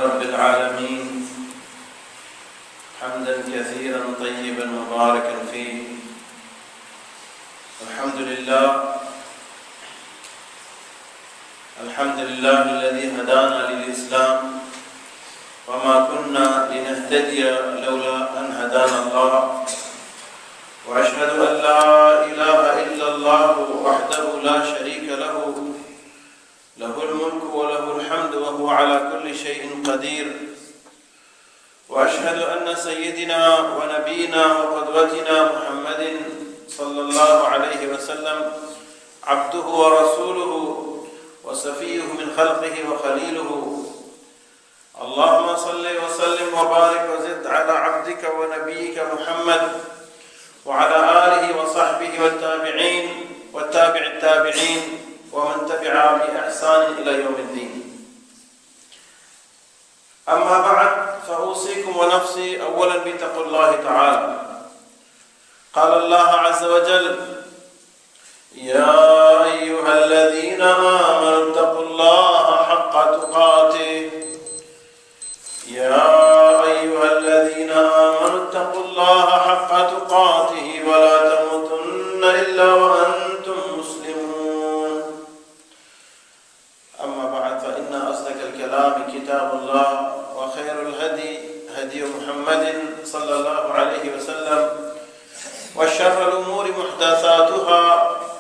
رب العالمين حمدا كثيرا طيبا مباركا فيه. الحمد لله الذي هدانا للإسلام وما كنا لنهتدي لولا أن هدانا الله، وأشهد أن لا إله إلا الله وحده لا شريك له، له الملك وله الحمد وهو على كل شيء قدير. وأشهد أن سيدنا ونبينا وقدوتنا محمد صلى الله عليه وسلم عبده ورسوله وصفيه من خلقه وخليله. اللهم صل وسلم وبارك وزد على عبدك ونبيك محمد وعلى آله وصحبه والتابعين والتابع التابعين ومن تبع بإحسان إلى يوم الدين. أما بعد، فأوصيكم ونفسي أولا بتقوى الله تعالى. قال الله عز وجل: يا أيها الذين آمنوا اتقوا الله حق تقاته. يا أيها الذين آمنوا اتقوا الله حق تقاته ولا تموتن إلا وأنتم مسلمون. أما بعد، فإن أصدق الكلام كتاب الله، وخير الهدي هدي محمد صلى الله عليه وسلم، وشر الأمور محدثاتها،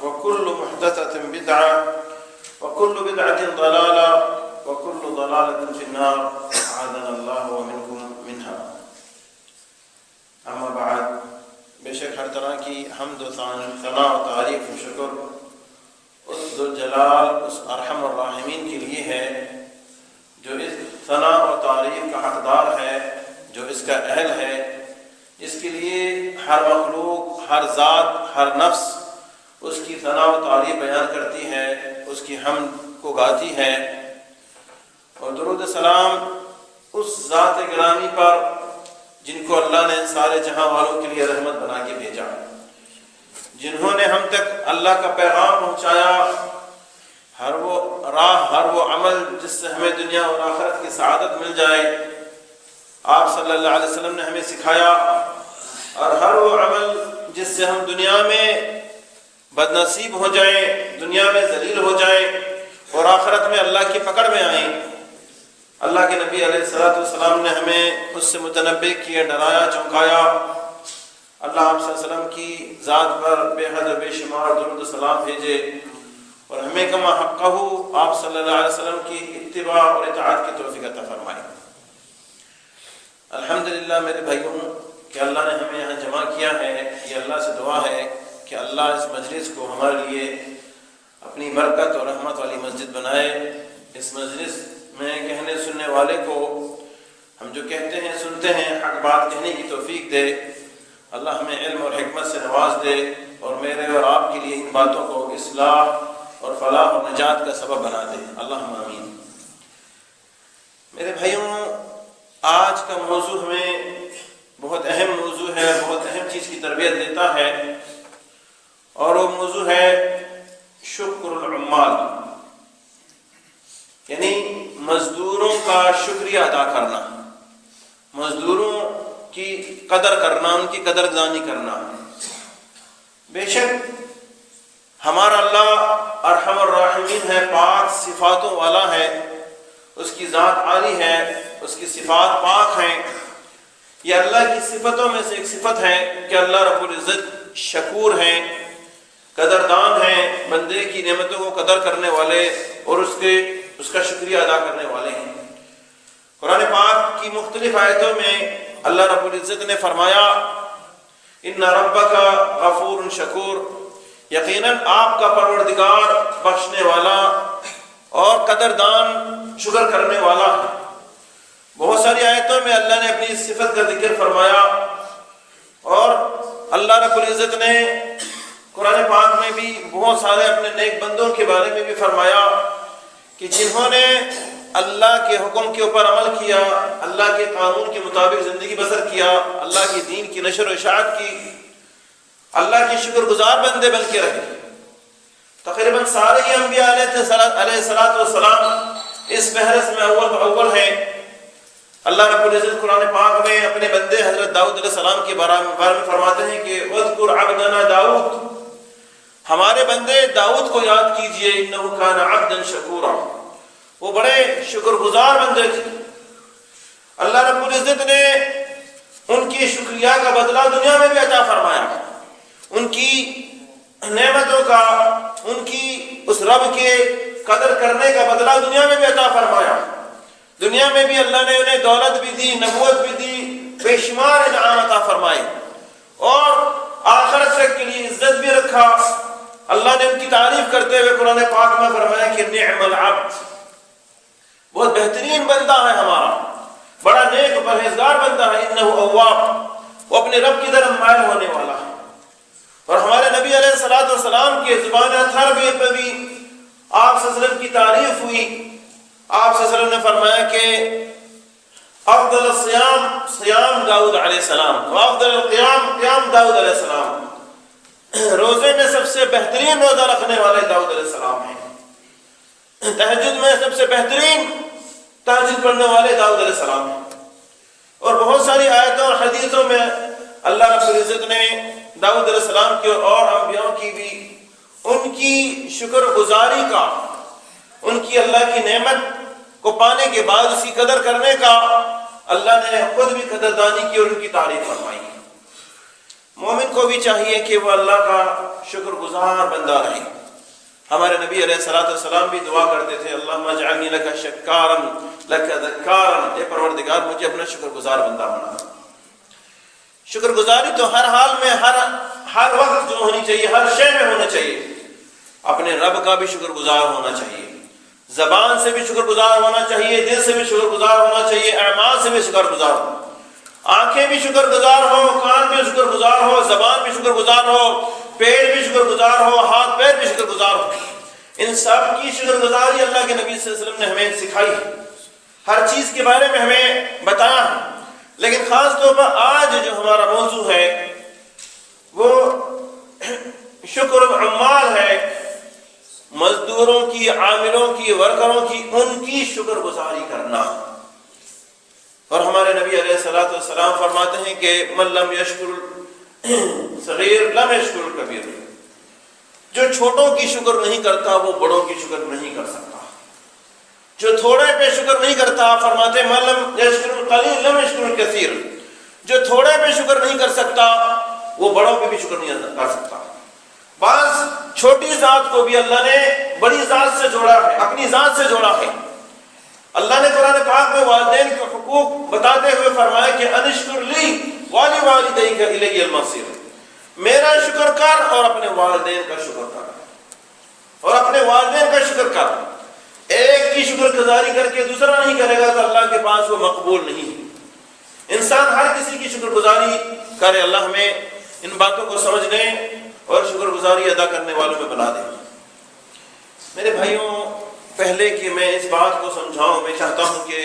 وكل محدثة بدعة، وكل بدعة ضلالة، وكل ضلالة في النار، أعاذنا الله ومنكم منها. اما بعد، بے شک ہر طرح کی حمد و ثنا و تعریف و شکر اس ذوالجلال، اس ارحم الراحمین کے لیے ہے جو اس ثنا و تعریف کا حقدار ہے، جو اس کا اہل ہے. اس کے لیے ہر مخلوق، ہر ذات، ہر نفس اس کی ثنا و تعریف بیان کرتی ہے، اس کی حمد کو گاتی ہے. اور درود سلام اس ذات گرامی پر جن کو اللہ نے سارے جہاں والوں کے لیے رحمت بنا کے بھیجا، جنہوں نے ہم تک اللہ کا پیغام پہنچایا، ہر وہ راہ، ہر وہ عمل جس سے ہمیں دنیا اور آخرت کی سعادت مل جائے، آپ صلی اللہ علیہ وسلم نے ہمیں سکھایا. اور ہر وہ عمل جس سے ہم دنیا میں بد نصیب ہو جائیں، دنیا میں ذلیل ہو جائیں اور آخرت میں اللہ کی پکڑ میں آئیں، اللہ کے نبی علیہ السلام نے ہمیں اس سے متنبہ کیا، ڈرایا، چونکایا. اللہ آپ صلی اللہ علیہ وسلم کی ذات پر بے حد و بے شمار درود و سلام بھیجے اور ہمیں کما حقہ آپ صلی اللہ علیہ وسلم کی اتباع اور اطاعت کی توفیق عطا فرمائے. الحمدللہ میرے بھائیوں کہ اللہ نے ہمیں یہاں جمع کیا ہے. یہ اللہ سے دعا ہے کہ اللہ اس مجلس کو ہمارے لیے اپنی برکت اور رحمت والی مسجد بنائے. اس مجلس میں کہنے سننے والے کو ہم جو کہتے ہیں، سنتے ہیں، حق بات کہنے کی توفیق دے. اللہ ہمیں علم اور حکمت سے نواز دے اور میرے اور آپ کے لیے ان باتوں کو اصلاح اور فلاح اور نجات کا سبب بنا دے. اللہم آمین. میرے بھائیوں، آج کا موضوع ہمیں بہت اہم موضوع ہے، بہت اہم چیز کی تربیت دیتا ہے، اور وہ موضوع ہے شکر العمال، یعنی مزدوروں کا شکریہ ادا کرنا، مزدوروں کی قدر کرنا، ان کی قدردانی کرنا. بے شک ہمارا اللہ ارحم الراحمین ہے، پاک صفاتوں والا ہے، اس کی ذات عالی ہے، اس کی صفات پاک ہیں. یہ اللہ کی صفتوں میں سے ایک صفت ہے کہ اللہ رب العزت شکور ہیں، قدردان ہیں، بندے کی نعمتوں کو قدر کرنے والے اور اس کا شکریہ ادا کرنے والے ہیں. قرآن پاک کی مختلف آیتوں میں اللہ رب العزت نے فرمایا: ان ربک غفور شکور، یقیناً آپ کا پروردگار بخشنے والا اور قدردان، شکر کرنے والا ہے. بہت ساری آیتوں میں اللہ نے اپنی اس صفت کا ذکر فرمایا، اور اللہ رب العزت نے قرآن پاک میں بھی بہت سارے اپنے نیک بندوں کے بارے میں بھی فرمایا کہ جنہوں نے اللہ کے حکم کے اوپر عمل کیا، اللہ کے قانون کے مطابق زندگی بسر کیا، اللہ کے دین کی نشر و اشاعت کی، اللہ کے شکر گزار بندے بن کے رہے. تقریباً سارے ہی انبیاء علیہ السلام اس فہرست میں اول ہیں. اللہ رب العزت قرآن پاک میں اپنے بندے حضرت داؤد علیہ السلام کے بارے میں فرماتے ہیں کہ اذکر عبدنا داؤد، ہمارے بندے داؤد کو یاد کیجئے، انہ کان عبدا شکورا، وہ بڑے شکر گزار بندے تھے۔ اللہ رب العزت نے ان کی شکریہ کا بدلہ دنیا میں بھی عطا فرمایا، ان کی نعمتوں کا، ان کی اس رب کے قدر کرنے کا بدلہ دنیا میں بھی عطا فرمایا۔ دنیا میں بھی اللہ نے انہیں دولت بھی دی، نبوت بھی دی، بے شمار انعام عطا فرمائے، اور آخرت تک کے لیے عزت بھی رکھا۔ اللہ نے ان کی تعریف کرتے ہوئے قرآن پاک میں فرمایا کہ نعم العبد، بہت بہترین بندہ ہے ہمارا، بڑا نیک پرہیزگار بندہ ہے، انہ اواب، وہ اپنے رب کی طرف مائل ہونے والا ہے۔ اور ہمارے نبی علیہ الصلوۃ والسلام کے زبان اطہر پہ بھی آپ صلی اللہ علیہ وسلم کی تعریف ہوئی۔ آپ صلی اللہ علیہ وسلم نے فرمایا کہ افضل الصیام صیام داؤد علیہ السلام، وافضل القیام قیام داؤد علیہ السلام، روزے میں سب سے بہترین روزہ رکھنے والے داؤد علیہ السلام ہیں، تہجد میں سب سے بہترین تہجد پڑھنے والے داؤد علیہ السلام ہیں۔ اور بہت ساری آیتوں اور حدیثوں میں اللہ رب العزت نے داؤد علیہ السلام کے اور انبیاء کی بھی ان کی شکر گزاری کا، ان کی اللہ کی نعمت کو پانے کے بعد اس کی قدر کرنے کا اللہ نے خود بھی قدردانی کی اور ان کی تعریف فرمائی۔ مومن کو بھی چاہیے کہ وہ اللہ کا شکر گزار بندہ رہے۔ ہمارے نبی علیہ الصلوۃ والسلام بھی دعا کرتے تھے، اللہم اجعلنی لک شکارا لک ذکارا، اے پروردگار مجھے اپنا شکر گزار بندہ بنا۔ شکر گزاری تو ہر حال میں، ہر وقت جو ہونی چاہیے، ہر شے میں ہونا چاہیے۔ اپنے رب کا بھی شکر گزار ہونا چاہیے، زبان سے بھی شکر گزار ہونا چاہیے، دل سے بھی شکر گزار ہونا چاہیے، اعمال سے بھی شکر گزار ہو، آنکھیں بھی شکر گزار ہو، کان بھی شکر گزار ہو، زبان بھی شکر گزار ہو، پیٹ بھی شکر گزار ہو، ہاتھ پیر بھی شکر گزار ہو۔ ان سب کی شکر گزاری اللہ کے نبی صلی اللہ علیہ وسلم نے ہمیں سکھائی ہے، ہر چیز کے بارے میں ہمیں بتایا ہے۔ لیکن خاص طور پر آج جو ہمارا موضوع ہے وہ شکر العمال ہے، مزدوروں کی، عاملوں کی، ورکروں کی، ان کی شکر گزاری کرنا۔ اور ہمارے نبی علیہ الصلوۃ والسلام فرماتے ہیں کہ من لم یشکر صغیر لم یشکر کبیر، جو چھوٹوں کی شکر نہیں کرتا وہ بڑوں کی شکر نہیں کر سکتا، جو تھوڑے پہ شکر نہیں کرتا، فرماتے من لم یشکر القلیل لم یشکر الکثیر، جو تھوڑے پہ شکر نہیں کر سکتا وہ بڑوں پہ بھی شکر نہیں کر سکتا۔ بعض چھوٹی ذات کو بھی اللہ نے بڑی ذات سے جوڑا ہے، اپنی ذات سے جوڑا ہے۔ اللہ نے قرآن پاک میں والدین کے حقوق بتاتے ہوئے فرمایا کہ انشکر لی والی والدیک الی المصیر، میرا شکر کر اور اپنے والدین کا شکر کر، اور اپنے والدین کا شکر کر۔ ایک کی شکر گزاری کر کے دوسرا نہیں کرے گا تو اللہ کے پاس وہ مقبول نہیں ہے۔ انسان ہر کسی کی شکر گزاری کرے۔ اللہ ہمیں ان باتوں کو سمجھنے اور شکر گزاری ادا کرنے والوں میں بنا دے۔ میرے بھائیوں، پہلے کہ میں اس بات کو سمجھاؤں، میں چاہتا ہوں کہ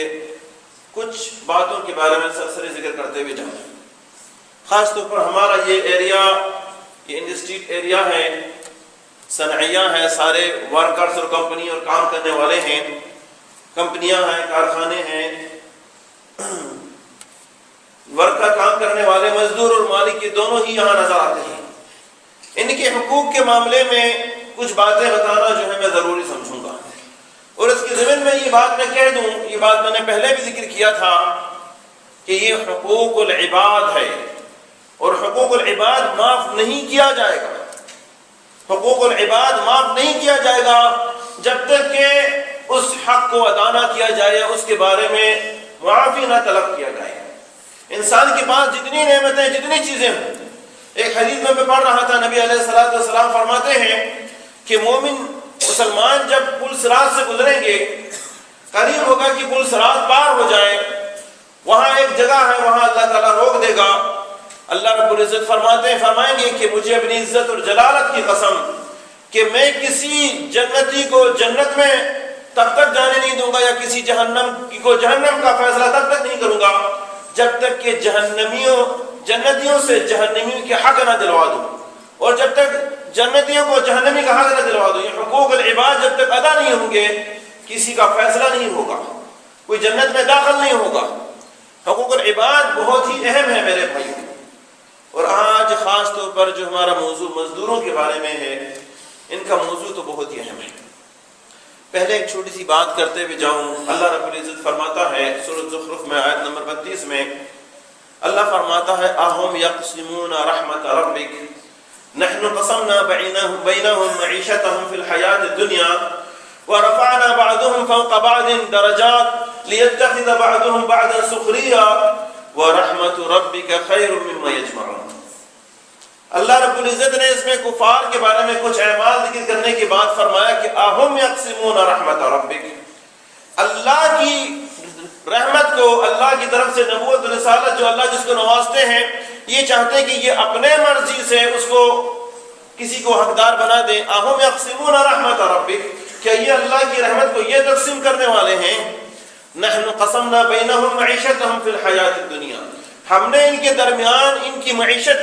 کچھ باتوں کے بارے میں سرسری ذکر کرتے ہوئے جاؤں۔ خاص طور پر ہمارا یہ ایریا، یہ انڈسٹریٹ ایریا ہے، صنعیہ ہیں، سارے ورکرز اور کمپنی اور کام کرنے والے ہیں، کمپنیاں ہیں، کارخانے ہیں، ورکر کام کرنے والے، مزدور اور مالک، یہ دونوں ہی یہاں نظر آتے ہیں۔ ان کے حقوق کے معاملے میں کچھ باتیں بتانا جو ہے میں ضروری سمجھوں گا، اور اس کے ضمن میں یہ بات میں کہہ دوں، یہ بات میں نے پہلے بھی ذکر کیا تھا کہ یہ حقوق العباد ہے، اور حقوق العباد معاف نہیں کیا جائے گا۔ حقوق العباد معاف نہیں کیا جائے گا جب تک کہ اس حق کو ادا نہ کیا جائے، اس کے بارے میں معافی نہ طلب کیا جائے۔ انسان کے پاس جتنی نعمتیں، جتنی چیزیں ہوں، ایک حدیث میں پڑھ رہا تھا، نبی علیہ الصلوۃ والسلام فرماتے ہیں کہ مومن مسلمان جب پل صراط سے گزریں گے، قریب ہوگا کہ پل صراط پار ہو جائے، وہاں ایک جگہ ہے، وہاں اللہ تعالیٰ روک دے گا۔ اللہ رب العزت فرمائیں گے کہ مجھے اپنی عزت اور جلالت کی قسم کہ میں کسی جنتی کو جنت میں تب تک جانے نہیں دوں گا، یا کسی جہنم کو جہنم کا فیصلہ تب تک نہیں کروں گا جب تک کہ جنتیوں سے جہنمیوں کے حق نہ دلوا دوں، اور جب تک جنتیوں کو جہنمی کا حق نہ دلوا دوں۔ یہ حقوق العباد جب تک ادا نہیں ہوں گے، کسی کا فیصلہ نہیں ہوگا، کوئی جنت میں داخل نہیں ہوگا۔ عباد بہت ہی اہم ہے میرے بھائیوں، اور آج خاص طور پر جو ہمارا موضوع مزدوروں کے بارے میں ہے، ان کا موضوع تو بہت ہی اہم ہے۔ پہلے ایک چھوٹی سی بات کرتے ہوئے جاؤں، اللہ رب العزت فرماتا ہے سورۃ زخرف میں آیت نمبر 32 میں، اللہ فرماتا ہے اَهُمْ يَقْسِمُونَ رَحْمَةَ رَبِّكَ نَحْنُ قَسَمْنَا بَيْنَهُمْ مَعِيشَتَهُمْ فِي الْحَيَاةِ الدُّنْيَا وَرَفَعْنَا بَعْضَهُمْ فَوْقَ بَعْضٍ دَرَجَاتٍ لِيَتَّخِذَ بَعْضُهُم بَعْضًا سُخْرِيًّا وَرَحْمَةُ رَبِّكَ خَيْرٌ مِّمَّا يَجْمَعُونَ۔ اللہ رب العزت نے اس میں کفار کے بارے میں کچھ اعمال ذکر کرنے کے بعد فرمایا کہ اَهُمْ يَقْسِمُونَ رَحْمَةَ رَبِّكَ، اللہ کی رحمت کو، اللہ کی طرف سے نبوت و رسالت جو اللہ جس کو نوازتے ہیں، یہ چاہتے ہیں کہ یہ اپنے مرضی سے اس کو کسی کو حقدار بنا دیں۔ اَهُمْ يَقْسِمُونَ رَحْمَةَ رَبِّكَ، کیا یہ اللہ کی رحمت کو یہ تقسیم کرنے والے ہیں؟ نَحْنُ قَسَمْنَا بَيْنَهُمْ مَعِيشَتَهُمْ فِي الْحَيَاةِ الدُّنْيَا، ہم نے ان کے درمیان ان کی معیشت،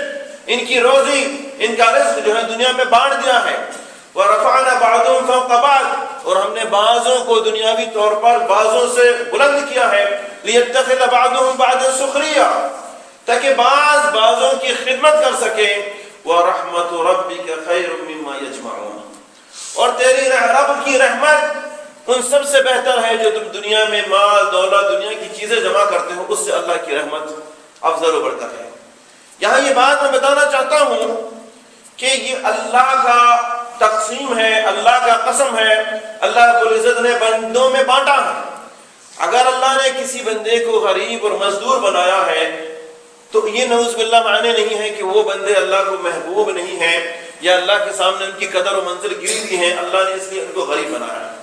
ان کی روزی، ان کا رزق جو ہے دنیا میں بانٹ دیا ہے۔ وَرَفَعْنَا بَعْضُهُمْ فَوْقَ بَعْضٍ، اور ہم نے بعضوں کو دنیاوی طور پر بعضوں سے بلند کیا ہے۔ لِيَتَّخِذَ بَعْضُهُمْ بَعْضًا سُخْرِيًّا، تاکہ بعضوں کی خدمت کر سکیں۔ وَرَحْمَةُ رَبِّكَ خَيْرٌ مِّمَّا يَجْمَعُونَ، اور تیری رب کی رحمت ان سب سے بہتر ہے جو تم دنیا میں مال دولت دنیا کی چیزیں جمع کرتے ہو، اس سے اللہ کی رحمت افضل و بڑھتر ہے۔ یہاں یہ بات میں بتانا چاہتا ہوں کہ یہ اللہ کا تقسیم ہے، اللہ کا قسم ہے، اللہ رب العزت نے بندوں میں بانٹا ہے۔ اگر اللہ نے کسی بندے کو غریب اور مزدور بنایا ہے تو یہ نعوذ باللہ معنی نہیں ہے کہ وہ بندے اللہ کو محبوب نہیں ہیں یا اللہ کے سامنے ان کی قدر و منزل گری ہوئی ہیں، اللہ نے اس لیے ان کو غریب بنایا ہے۔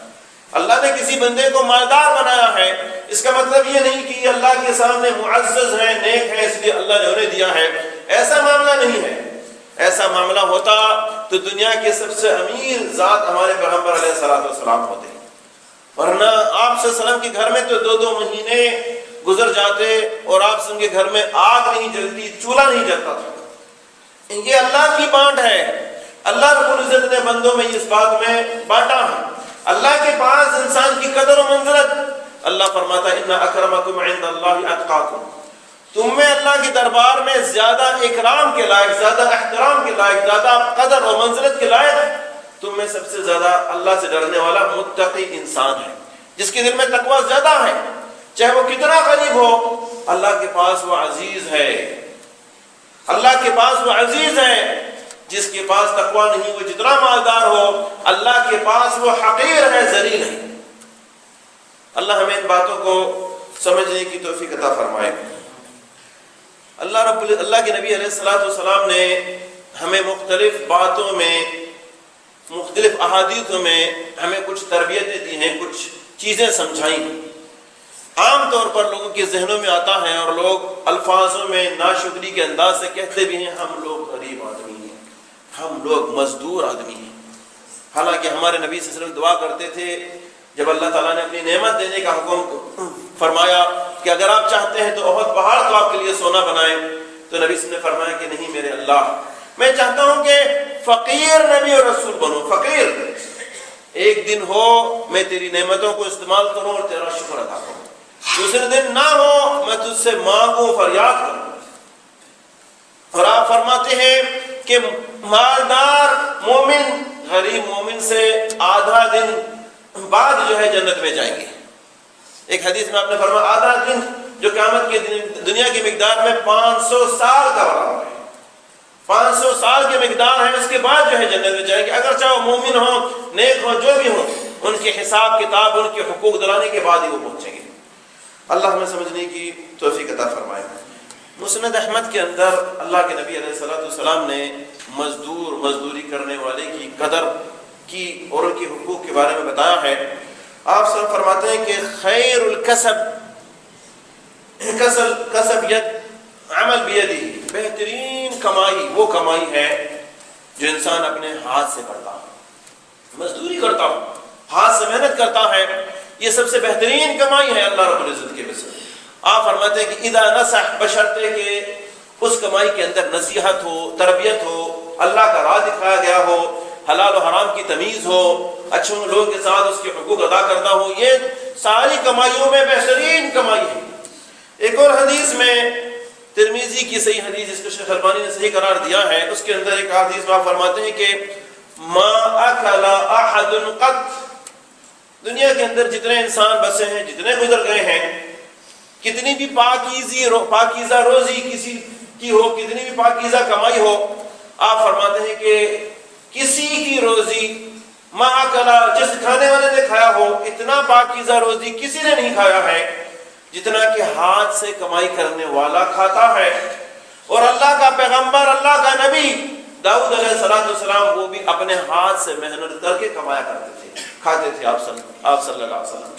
اللہ نے کسی بندے کو مالدار بنایا ہے، اس کا مطلب یہ نہیں کہ یہ اللہ کے سامنے معزز ہیں، نیک ہیں، اس لیے اللہ نے انہیں دیا ہے، ایسا معاملہ نہیں ہے۔ ایسا معاملہ ہوتا تو دنیا کے سب سے امیر ذات ہمارے پیغمبر علیہ السلام ہوتے، ورنہ آپ صلی اللہ علیہ وسلم کے گھر میں تو 2 مہینے گزر جاتے اور آپ سے ان کے گھر میں آگ نہیں جلتی، چولہا نہیں جلتا تھا۔ یہ اللہ کی بانٹ ہے، اللہ رب العزت نے بندوں میں اس بات میں بانٹا ہے۔ اللہ کے پاس انسان کی قدر و منزلت، اللہ فرماتا ہے ان اکرمکم عند اللہ اتقاکم، تم میں اللہ کے دربار میں زیادہ اکرام کے لائق، زیادہ احترام کے لائق، زیادہ قدر و منزلت کے لائق تم میں سب سے زیادہ اللہ سے ڈرنے والا متقی انسان ہے، جس کے دل میں تقوی زیادہ ہے، چاہے وہ کتنا غریب ہو، اللہ کے پاس وہ عزیز ہے، اللہ کے پاس وہ عزیز ہے۔ جس کے پاس تقوی نہیں وہ جتنا مالدار ہو، اللہ کے پاس وہ حقیر ہے، ذلیل ہے۔ اللہ ہمیں ان باتوں کو سمجھنے کی توفیق عطا فرمائے۔ اللہ کے نبی علیہ السلام نے ہمیں مختلف باتوں میں، مختلف احادیثوں میں ہمیں کچھ تربیتیں دی ہیں، کچھ چیزیں سمجھائی ہیں۔ عام طور پر لوگوں کے ذہنوں میں آتا ہے اور لوگ الفاظوں میں ناشکری کے انداز سے کہتے بھی ہیں، ہم لوگ غریب آدمی ہیں، ہم لوگ مزدور آدمی ہیں۔ حالانکہ ہمارے نبی صلی اللہ علیہ وسلم دعا کرتے تھے، جب اللہ تعالیٰ نے اپنی نعمت دینے کا حکم فرمایا کہ اگر آپ چاہتے ہیں تو احد پہاڑ کو آپ کے لیے سونا بنائیں، تو نبی صلی اللہ علیہ وسلم نے فرمایا کہ نہیں میرے اللہ، میں چاہتا ہوں کہ فقیر نبی اور رسول بنو، فقیر ایک دن ہو میں تیری نعمتوں کو استعمال کروں اور تیرا شکر ادا کروں، دوسرے دن نہ ہو میں تجھ سے مانگوں، فریاد کروں۔ اور آپ فرماتے ہیں کہ مالدار مومن غریب مومن سے آدھا دن بعد جو ہے جنت میں جائیں گے۔ ایک حدیث میں آپ نے فرمایا آدھا دن جو قیامت کے دن دنیا کی مقدار میں 500 سال کا برابر ہے، 500 سال کی مقدار ہے، اس کے بعد جو ہے جنت میں جائیں گے۔ اگر چاہے مومن ہوں، نیک ہوں، جو بھی ہوں، ان کے حساب کتاب، ان کے حقوق دلانے کے بعد ہی وہ پہنچیں گے۔ اللہ ہمیں سمجھنے کی توفیق عطا فرمائے۔ مسند احمد کے اندر اللہ کے نبی علیہ السلام نے مزدوری کرنے والے کی قدر کی اور ان کے حقوق کے بارے میں بتایا ہے۔ آپ سب فرماتے ہیں کہ خیر الکسب کسب ید عمل بیدی، بہترین کمائی وہ کمائی ہے جو انسان اپنے ہاتھ سے کرتا ہے، مزدوری کرتا ہو، ہاتھ سے محنت کرتا ہے، یہ سب سے بہترین کمائی ہے اللہ رب العزت کے وسط۔ آپ فرماتے ہیں کہ اذا نصح، بشرطے کہ اس کمائی کے اندر نصیحت ہو، تربیت ہو، اللہ کا راہ دکھایا گیا ہو، حلال و حرام کی تمیز ہو، اچھے لوگوں کے ساتھ اس کے حقوق ادا کرنا ہو، یہ ساری کمائیوں میں بہترین کمائی ہے۔ ایک اور حدیث حدیث میں ترمذی کی صحیح حدیث جس کو شیخ البانی نے صحیح قرار دیا ہے، اس کے اندر ایک حدیث میں آپ فرماتے ہیں کہ ما اکل احد قط، دنیا کے اندر جتنے انسان بسے ہیں، جتنے گزر گئے ہیں، کتنی بھی پاکیزہ روزی کسی کی ہو، کتنی بھی پاکیزہ کمائی ہو، آپ فرماتے ہیں کہ کسی کی روزی ما اکلا، جس کھانے والے نے کھایا ہو، اتنا پاکیزہ روزی کسی نے نہیں کھایا ہے جتنا کہ ہاتھ سے کمائی کرنے والا کھاتا ہے۔ اور اللہ کا پیغمبر، اللہ کا نبی داؤد علیہ السلام، وہ بھی اپنے ہاتھ سے محنت کر کے کمایا کرتے تھے، کھاتے تھے آپ صلی اللہ علیہ وسلم۔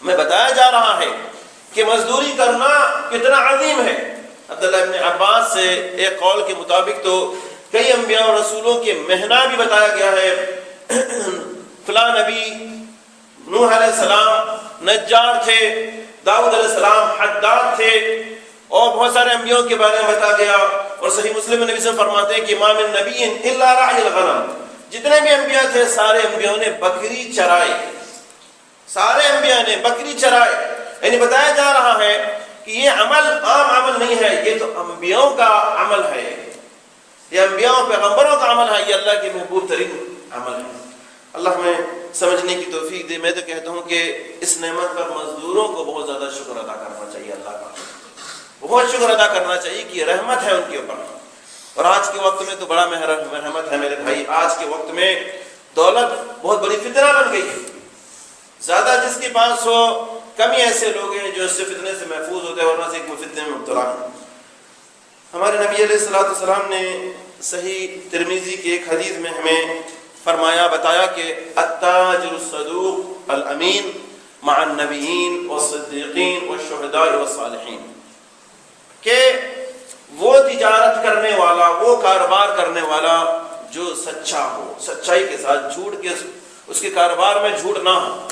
ہمیں بتایا جا رہا ہے کہ مزدوری کرنا کتنا عظیم ہے۔ عبداللہ ابن عباس سے ایک قول کے مطابق تو کئی انبیاء اور رسولوں کے مہنہ بھی بتایا گیا ہے۔ فلاں نبی نوح علیہ السلام نجار تھے، داؤد علیہ السلام حداد تھے، اور بہت سارے انبیاء کے بارے میں بتایا گیا۔ اور صحیح مسلم میں نبی سے فرماتے ہیں کہ ما من نبی الا راعی الغنم، جتنے بھی انبیاء تھے سارے انبیاء نے بکری چرائے، سارے انبیاء نے بکری چرائے۔ یعنی بتایا جا رہا ہے کہ یہ عمل عام عمل نہیں ہے، یہ تو انبیاء کا عمل ہے، یہ انبیاء و پیغمبروں کا عمل ہے، یہ اللہ کے محبوب ترین عمل ہے۔ اللہ ہمیں سمجھنے کی توفیق دے۔ میں تو کہتا ہوں کہ اس نعمت پر مزدوروں کو بہت زیادہ شکر ادا کرنا چاہیے، اللہ کا بہت شکر ادا کرنا چاہیے کہ رحمت ہے ان کے اوپر۔ اور آج کے وقت میں تو بڑا مرحمت ہے میرے بھائی، آج کے وقت میں دولت بہت بڑی فتنہ بن گئی ہے، زیادہ جس کے پاس ہو، کم ہی ایسے لوگ ہیں جو اس سے فتنے سے محفوظ ہوتے ہیں، ورنہ سے ایک فتنے میں مبتلا ہیں۔ ہمارے نبی علیہ السلام نے صحیح ترمذی کی ایک حدیث میں ہمیں فرمایا، بتایا کہ التاجر الصدوق الامین مع النبیین والصدیقین والشہداء والصالحین، کہ وہ تجارت کرنے والا، وہ کاروبار کرنے والا جو سچا ہو، سچائی کے ساتھ، جھوٹ کے اس کے کاروبار میں جھوٹ نہ ہو،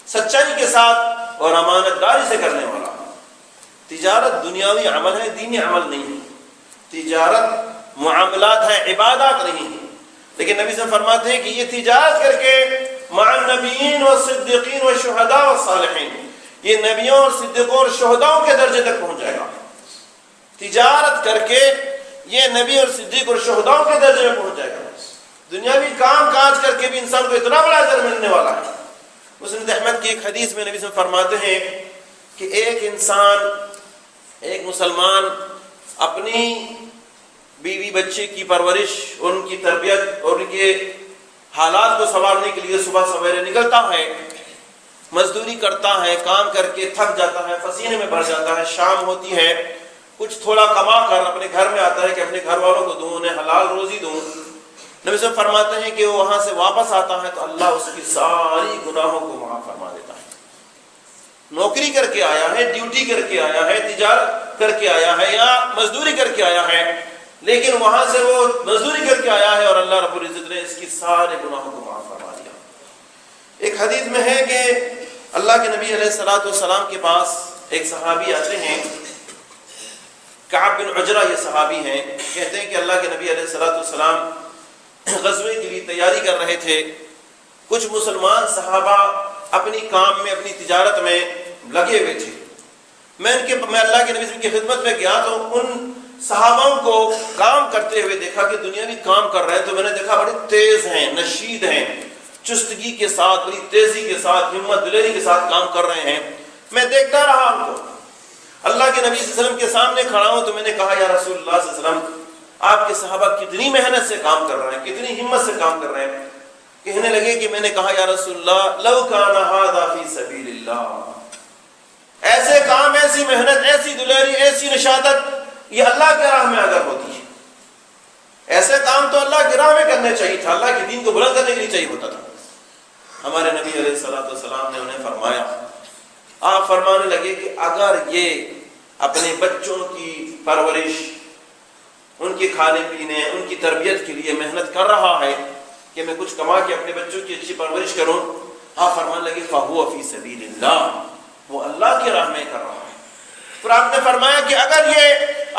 سچائی کے ساتھ اور امانت داری سے کرنے والا۔ تجارت دنیاوی عمل ہے، دینی عمل نہیں ہے، تجارت معاملات ہے، عبادات نہیں ہے۔ لیکن نبی صلی اللہ علیہ وسلم فرماتے ہیں کہ یہ تجارت کر کے مع النبیین والصدیقین والشہداء والصالحین، یہ نبیوں اور صدیقوں اور شہداؤں کے درجے تک پہنچ جائے گا۔ تجارت کر کے یہ نبی اور صدیق اور شہداؤں کے درجے میں پہنچ جائے گا۔ دنیاوی کام کاج کر کے بھی انسان کو اتنا بڑا اجر ملنے والا ہے۔ مسند احمد کی ایک حدیث میں نبی صلی اللہ علیہ وسلم فرماتے ہیں کہ ایک انسان، ایک مسلمان اپنی بیوی بچے کی پرورش، ان کی تربیت اور ان کے حالات کو سنوارنے کے لیے صبح سویرے نکلتا ہے، مزدوری کرتا ہے، کام کر کے تھک جاتا ہے، پسینے میں بھر جاتا ہے، شام ہوتی ہے، کچھ تھوڑا کما کر اپنے گھر میں آتا ہے کہ اپنے گھر والوں کو دوں، انہیں حلال روزی دوں۔ نبی صاحب فرماتے ہیں کہ وہ وہاں سے واپس آتا ہے تو اللہ اس کی ساری گناہوں کو معاف فرما دیتا ہے۔ نوکری کر کے آیا ہے، ڈیوٹی کر کے آیا ہے، تجارت کر کے آیا ہے یا مزدوری کر کے آیا ہے، لیکن وہاں سے وہ مزدوری کر کے آیا ہے اور اللہ رب العزت نے اس کی سارے گناہوں کو معاف فرما دیا۔ ایک حدیث میں ہے کہ اللہ کے نبی علیہ السلام کے پاس ایک صحابی آتے ہیں، کعب بن عجرہ یہ صحابی ہیں، کہتے ہیں کہ اللہ کے نبی علیہ السلام غزوے کے لیے تیاری کر رہے تھے، کچھ مسلمان صحابہ اپنی کام میں، اپنی تجارت میں لگے ہوئے تھے۔ میں اللہ کے نبی کی خدمت میں گیا تو ان صحابوں کو کام کرتے ہوئے دیکھا کہ دنیاوی کام کر رہے ہیں، تو میں نے دیکھا بڑے تیز ہیں، نشید ہیں، چستگی کے ساتھ، بڑی تیزی کے ساتھ، ہمت دلیری کے ساتھ کام کر رہے ہیں۔ میں دیکھتا رہا ان کو، اللہ کے نبی صلی اللہ علیہ وسلم کے سامنے کھڑا ہوں تو میں نے کہا یا رسول اللہ صلی اللہ علیہ وسلم، آپ کے صحابہ کتنی محنت سے کام کر رہے ہیں، کتنی ہمت سے کام کر رہے ہیں۔ کہنے لگے کہ میں نے کہا یا رسول اللہ لو کان ھذا فی سبیل اللہ، ایسے کام، ایسی محنت، ایسی دلیری، ایسی نشادت یہ اللہ کے راہ میں اگر ہوتی ہے، ایسے کام تو اللہ کی راہ میں کرنے چاہیے تھا، اللہ کے دین کو بلند کرنے کے لیے چاہیے ہوتا تھا۔ ہمارے نبی علیہ السلام نے انہیں فرمایا، آپ فرمانے لگے کہ اگر یہ اپنے بچوں کی پرورش، ان کے کھانے پینے، ان کی تربیت کے لیے محنت کر رہا ہے کہ میں کچھ کما کے اپنے بچوں کی اچھی پرورش کروں، آپ فرمانے لگے فَهُوَ فِي سَبِيلِ اللَّهِ، وہ اللہ کے راہ میں کر رہا ہے۔ پھر آپ نے فرمایا کہ اگر یہ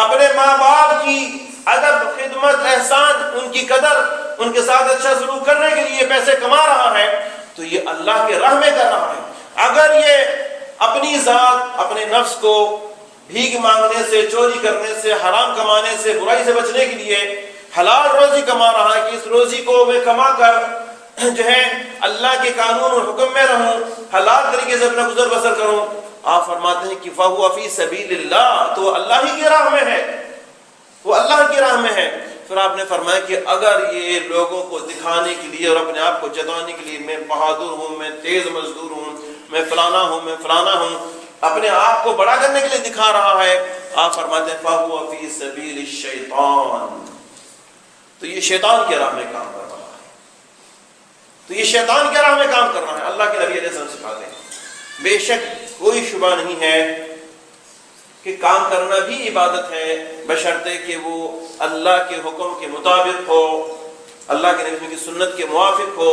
اپنے ماں باپ کی ادب، خدمت، احسان، ان کی قدر، ان کے ساتھ اچھا سلوک کرنے کے لیے پیسے کما رہا ہے تو یہ اللہ کے راہ میں کر رہا ہے۔ اگر یہ اپنی ذات، اپنے نفس کو بھیک مانگنے سے، چوری کرنے سے، حرام کمانے سے، برائی سے بچنے کے لیے حلال روزی کما رہا ہے کہ اس روزی کو میں کما کر جو ہے اللہ کے قانون اور حکم میں رہوں، حلال طریقے سے اپنا گزر بسر کروں. آپ فرماتے ہیں کہ فَهُوَ فِي سَبِيلِ اللَّهِ، تو اللہ ہی کی راہ میں ہے، وہ اللہ کی راہ میں ہے. پھر آپ نے فرمایا کہ اگر یہ لوگوں کو دکھانے کے لیے اور اپنے آپ کو جتانے کے لیے میں بہادر ہوں، میں تیز مزدور ہوں، میں فلانا ہوں، میں فلانا ہوں، اپنے آپ کو بڑا کرنے کے لیے دکھا رہا ہے، آپ فرماتے ہیں فَهُوَ فِي سَبِيلِ الشَّيْطَانِ، تو یہ شیطان کی راہ میں کام کر رہا ہے، تو یہ شیطان کی راہ میں کام کر رہا ہے. اللہ کے نبی علیہ السلام سکھاتے ہیں. بے شک کوئی شبہ نہیں ہے کہ کام کرنا بھی عبادت ہے، بشرطے کہ وہ اللہ کے حکم کے مطابق ہو، اللہ کے نبی کی سنت کے موافق ہو،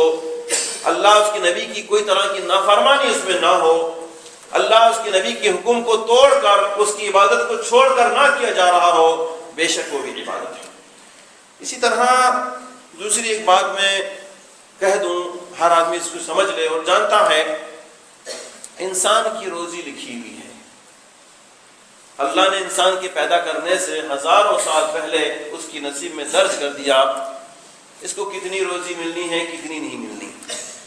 اللہ اس کے نبی کی کوئی طرح کی نافرمانی اس میں نہ ہو، اللہ اس کے نبی کے حکم کو توڑ کر اس کی عبادت کو چھوڑ کر نہ کیا جا رہا ہو، بے شک وہ بھی عبادت ہے. اسی طرح دوسری ایک بات میں کہہ دوں، ہر آدمی اس کو سمجھ لے اور جانتا ہے، انسان کی روزی لکھی ہوئی ہے. اللہ نے انسان کے پیدا کرنے سے ہزاروں سال پہلے اس کی نصیب میں درج کر دیا اس کو کتنی روزی ملنی ہے، کتنی نہیں ملنی.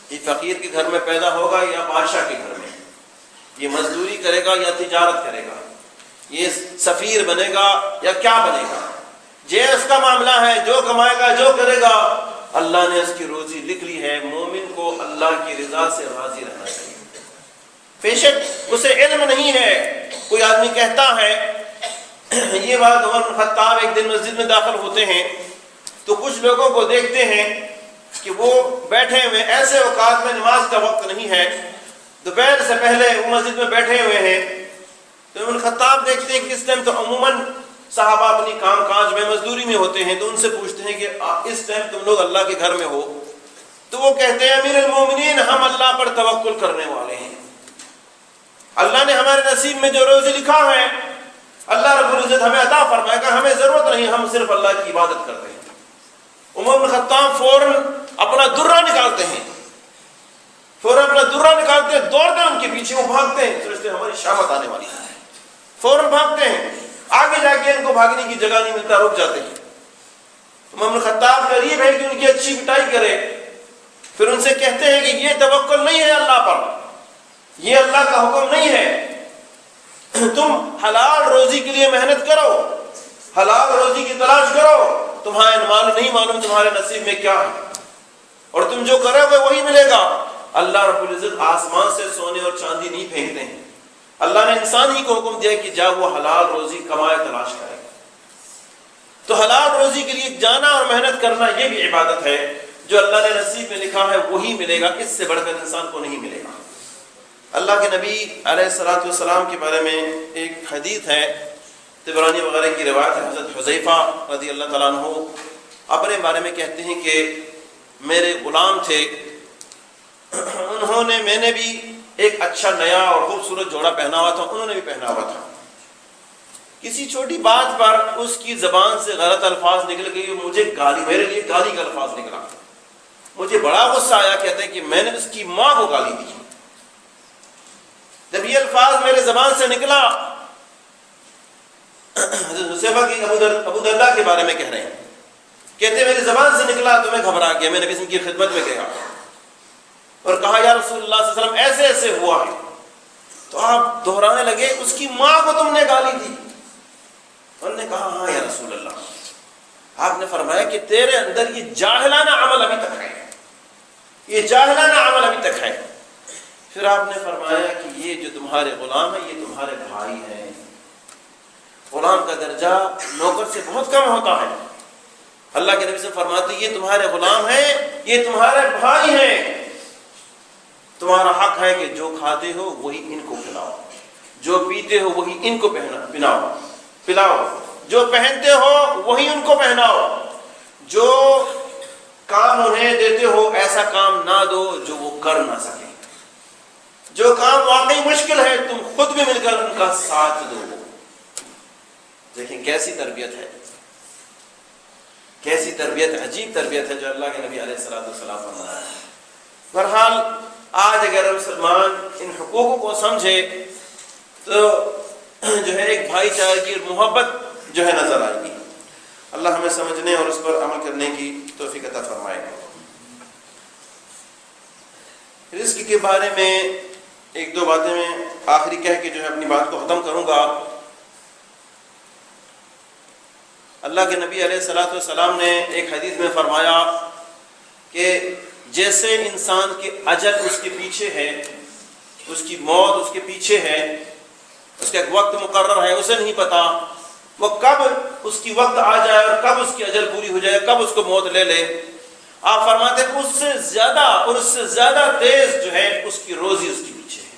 یہ فقیر کے گھر میں پیدا ہوگا یا بادشاہ کے گھر میں، یہ مزدوری کرے گا یا تجارت کرے گا، یہ سفیر بنے گا یا کیا بنے گا، یہ اس کا معاملہ ہے، جو کمائے گا جو کرے گا اللہ نے اس کی روزی لکھ لی ہے. مومن کو اللہ کی رضا سے راضی رہنا چاہیے. بے شک اسے علم نہیں ہے. کوئی آدمی کہتا ہے، یہ بات عمر بن خطاب ایک دن مسجد میں داخل ہوتے ہیں تو کچھ لوگوں کو دیکھتے ہیں کہ وہ بیٹھے ہوئے، ایسے اوقات میں نماز کا وقت نہیں ہے، دوپہر سے پہلے وہ مسجد میں بیٹھے ہوئے ہیں. تو عمر بن خطاب دیکھتے ہیں کہ اس ٹائم تو عموماً صحابہ اپنی کام کاج میں مزدوری میں ہوتے ہیں، تو ان سے پوچھتے ہیں کہ اس ٹائم تم لوگ اللہ کے گھر میں ہو؟ تو وہ کہتے ہیں امیر المومنین، ہم اللہ پر توکل کرنے والے ہیں، اللہ نے ہمارے نصیب میں جو روزی لکھا ہے اللہ رب العزت ہمیں عطا فرمائے گا، ہمیں ضرورت نہیں، ہم صرف اللہ کی عبادت کرتے ہیں. عمر بن خطاب فوراً اپنا درہ نکالتے ہیں، دوڑتے ہیں ان کے پیچھے، وہ بھاگتے ہیں، سوچتے ہیں ہماری شامت آنے والی ہے، فوراً بھاگتے ہیں. آگے جا کے ان کو بھاگنے کی جگہ نہیں ملتا، رک جاتے ہیں. عمر بن خطاب قریب ہے کہ ان کی اچھی پٹائی کرے، پھر ان سے کہتے ہیں کہ یہ توکل نہیں ہے اللہ پر، یہ اللہ کا حکم نہیں ہے. تم حلال روزی کے لیے محنت کرو، حلال روزی کی تلاش کرو، تمہارے نہیں معلوم تمہارے نصیب میں کیا ہے، اور تم جو کرو گے وہی ملے گا. اللہ رب العزت آسمان سے سونے اور چاندی نہیں پھینکتے ہیں، اللہ نے انسان ہی کو حکم دیا کہ جا وہ حلال روزی کمائے، تلاش کرے. تو حلال روزی کے لیے جانا اور محنت کرنا یہ بھی عبادت ہے. جو اللہ نے نصیب میں لکھا ہے وہی ملے گا، اس سے بڑھ کر انسان کو نہیں ملے گا. اللہ کے نبی علیہ الصلوۃ والسلام کے بارے میں ایک حدیث ہے، طبرانی وغیرہ کی روایت ہے. حضرت حذیفہ رضی اللہ تعالیٰ عنہ اپنے بارے میں کہتے ہیں کہ میرے غلام تھے، میں نے بھی ایک اچھا نیا اور خوبصورت جوڑا پہنا ہوا تھا، انہوں نے بھی پہنا ہوا تھا. کسی چھوٹی بات پر اس کی زبان سے غلط الفاظ نکل گئی، میرے لیے گالی کا الفاظ نکلا. مجھے بڑا غصہ آیا، کہتے ہیں کہ میں نے اس کی ماں کو گالی دی. جب یہ الفاظ میرے زبان سے نکلا، حذیفہ کی ابو درداء کے بارے میں کہہ رہے ہیں، کہتے میری زبان سے نکلا تو میں گھبرا گیا. میں نبی کی خدمت میں گیا اور کہا یا رسول اللہ صلی اللہ علیہ وسلم ایسے ایسے ہوا ہے. تو آپ دہرانے لگے اس کی ماں کو تم نے گالی دی. انہوں نے کہا ہاں یا رسول اللہ. آپ نے فرمایا کہ تیرے اندر یہ جاہلانہ عمل ابھی تک ہے، یہ جاہلانہ عمل ابھی تک ہے. پھر آپ نے فرمایا کہ یہ جو تمہارے غلام ہیں یہ تمہارے بھائی ہیں. غلام کا درجہ نوکر سے بہت کم ہوتا ہے. اللہ کے نبی سے فرماتے یہ تمہارے غلام ہیں، یہ تمہارے بھائی ہیں. تمہارا حق ہے کہ جو کھاتے ہو وہی ان کو کھلاؤ، جو پیتے ہو وہی ان کو پلاؤ، جو پہنتے ہو وہی ان کو پہناؤ، جو کام انہیں دیتے ہو ایسا کام نہ دو جو وہ کر نہ سکیں. جو کام واقعی مشکل ہے تم خود بھی مل کر ان کا ساتھ دو. دیکھیں کیسی تربیت ہے، کیسی تربیت، عجیب تربیت ہے جو اللہ کے نبی علیہ الصلوۃ والسلام فرمایا ہے. بہرحال آج اگر مسلمان ان حقوق کو سمجھے تو جو ہے ایک بھائی چارے کی محبت جو ہے نظر آئے گی۔ اللہ ہمیں سمجھنے اور اس پر عمل کرنے کی توفیق عطا فرمائے۔ رزق کے بارے میں ایک دو باتیں میں آخری کہہ کے جو ہے اپنی بات کو ختم کروں گا۔ اللہ کے نبی علیہ الصلوۃ والسلام نے ایک حدیث میں فرمایا کہ جیسے انسان کے اجل اس کے پیچھے ہے، اس کی موت اس کے پیچھے ہے، اس کا ایک وقت مقرر ہے، اسے نہیں پتا وہ کب اس کی وقت آ جائے اور کب اس کی اجل پوری ہو جائے، کب اس کو موت لے لے۔ آپ فرماتے ہیں اس سے زیادہ اور اس سے زیادہ تیز جو ہے اس کی روزی اس کے پیچھے ہے۔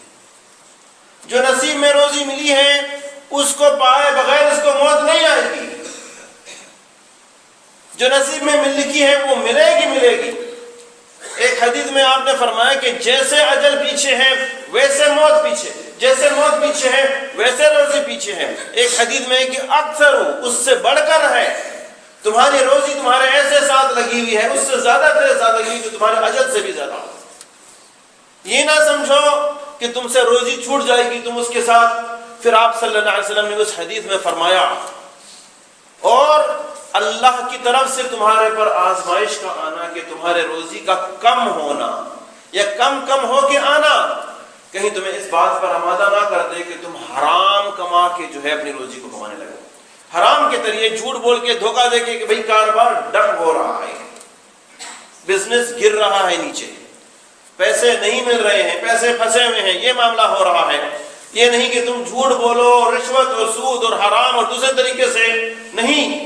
جو نصیب میں روزی ملی ہے اس کو پائے بغیر اس کو موت نہیں آئے گی۔ جو نصیب میں مل لکھی ہے وہ ملے گی۔ ایک حدیث میں آپ نے فرمایا کہ جیسے اجل پیچھے ہے ویسے موت پیچھے، جیسے موت پیچھے ہے ویسے روزی پیچھے ہے۔ ایک حدیث میں کہ اکثر اس سے بڑھ کر ہے، تمہاری روزی تمہارے ایسے ساتھ لگی ہوئی ہے، اس سے زیادہ تیرے ساتھ لگی ہوئی جو تمہارے اجل سے بھی زیادہ ہو۔ یہ نہ سمجھو کہ تم سے روزی چھوٹ جائے گی تم اس کے ساتھ۔ پھر آپ صلی اللہ علیہ وسلم نے اس حدیث میں فرمایا اور اللہ کی طرف سے تمہارے پر آزمائش کا آنا کہ تمہارے روزی کا کم ہونا یا کم ہو کے آنا کہیں تمہیں اس بات پر آمادہ نہ کر دے کہ تم حرام کما کے جو ہے اپنی روزی کو کمانے لگو، حرام کے ذریعے جھوٹ بول کے دھوکہ دے کے کہ بھئی کاروبار ڈم ہو رہا ہے، بزنس گر رہا ہے نیچے، پیسے نہیں مل رہے ہیں، پیسے پھنسے ہوئے ہیں، یہ معاملہ ہو رہا ہے۔ یہ نہیں کہ تم جھوٹ بولو، رشوت اور سود اور حرام اور دوسرے طریقے سے نہیں،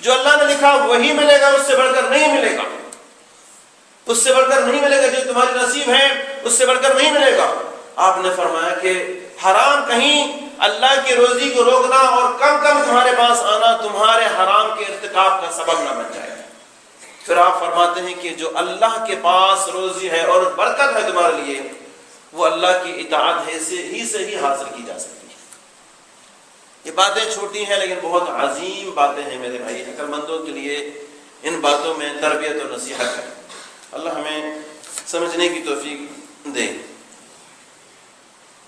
جو اللہ نے لکھا وہی ملے گا، اس سے بڑھ کر نہیں ملے گا، اس سے بڑھ کر نہیں ملے گا، جو تمہاری نصیب ہے اس سے بڑھ کر نہیں ملے گا۔ آپ نے فرمایا کہ حرام کہیں اللہ کی روزی کو روکنا اور کم تمہارے پاس آنا تمہارے حرام کے ارتکاب کا سبب نہ بن جائے۔ پھر آپ فرماتے ہیں کہ جو اللہ کے پاس روزی ہے اور برکت ہے تمہارے لیے وہ اللہ کی اطاعت ہی سے ہی حاصل کی جا سکتی ہے۔ یہ باتیں چھوٹی ہیں لیکن بہت عظیم باتیں ہیں میرے بھائی، عقل مندوں کے لیے ان باتوں میں تربیت اور نصیحت ہے۔ اللہ ہمیں سمجھنے کی توفیق دے۔